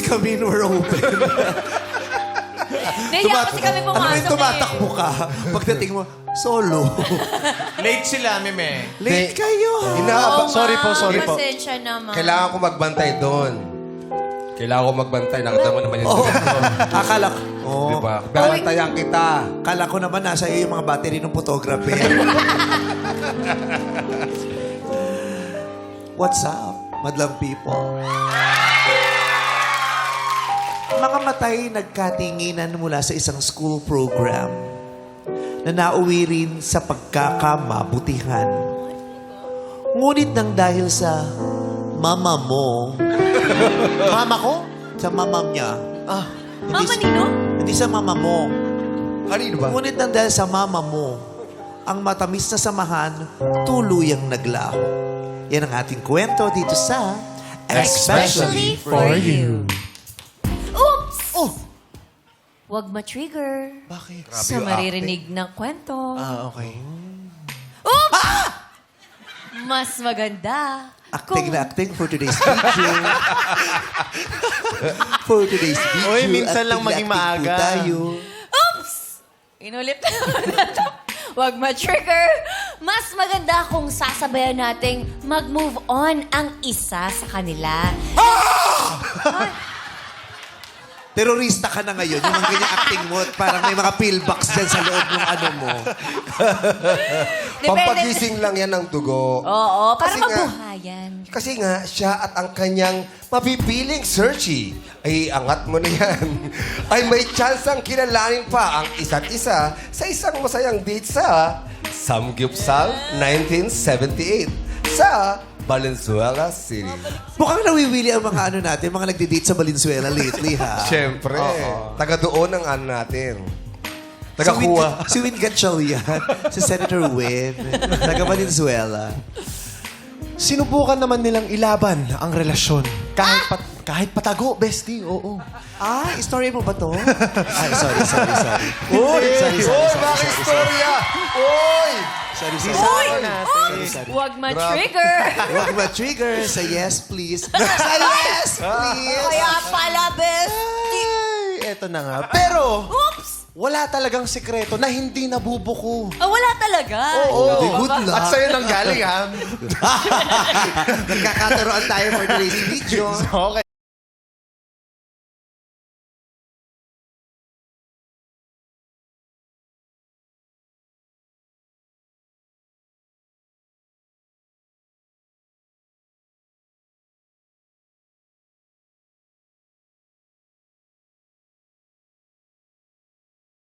kami we're open. Nahiya kasi kami Ano pumasok yung tumatakbo ka? Pagdating mo, solo. Late sila, Meme. Late kayo. Sorry po. Pasensya naman. Kailangan ko magbantay doon. Kailangan ko magbantay. Nakita mo naman yung sugat ko. Akala ko. Oh. Diba? Bantayan kita. Akala ko naman nasa iyo yung mga battery ng photographer. What's up, madlang people? Mga matay nagkatinginan mula sa isang school program na nauwi rin sa pagkakamabutihan. Ngunit nang dahil sa mama mo, mama ko? Sa mama niya. Mama Nino? Hindi sa mama mo. Kanino ba? Ngunit nang dahil sa mama mo, ang matamis na samahan tuluyang naglaho. Yan ang ating kwento dito sa Especially for you. Oops! Oh! Huwag ma-trigger. Bakit? Sa maririnig na kwento. Okay. Oops! Mas maganda. Acting na acting for today's video. For today's video. Uy, minsan lang acting maging na acting po maaga. tayo. Oops! Inulit na to. Huwag ma-trigger. Mas maganda kung sasabayan nating mag-move on ang isa sa kanila. Terorista ka na ngayon. Yung mga ganyan acting mo, parang may mga pillbox dyan sa loob ng ano mo. Pampagising lang yan ng dugo. Oo, para Kasi nga- mabuhayan. Kasi nga, siya at ang kanyang mapipiling searchy, ay angat mo na yan, ay may chance ang kilalanin pa ang isa't isa sa isang masayang date sa Samgyupsal 1978 sa Valenzuela City. Mukhang nawiwili ang mga ano natin, mga nagde-date sa Valenzuela lately, ha? Siyempre, taga doon ang ano natin. Taga-kuha. Si Win Gatchalian. Si Senator Win. Taga Valenzuela. Sinubukan naman nilang ilaban ang relasyon. Kahit patago, bestie, oo. Ah, istorya mo ba to? Ay, sorry. Uy! Sorry. Bakit istorya? Uy! Sorry. Huwag ma-trigger. Huwag ma-trigger. Sa yes, please. Sa yes, please. Kaya pala, best. Ay, eto na nga. Pero, Oops! wala talagang sikreto na hindi nabubuko. Wala talaga. Oh, good luck. At sa'yo nang galing, ha? Nagkakataroan tayo for today's video. Okay.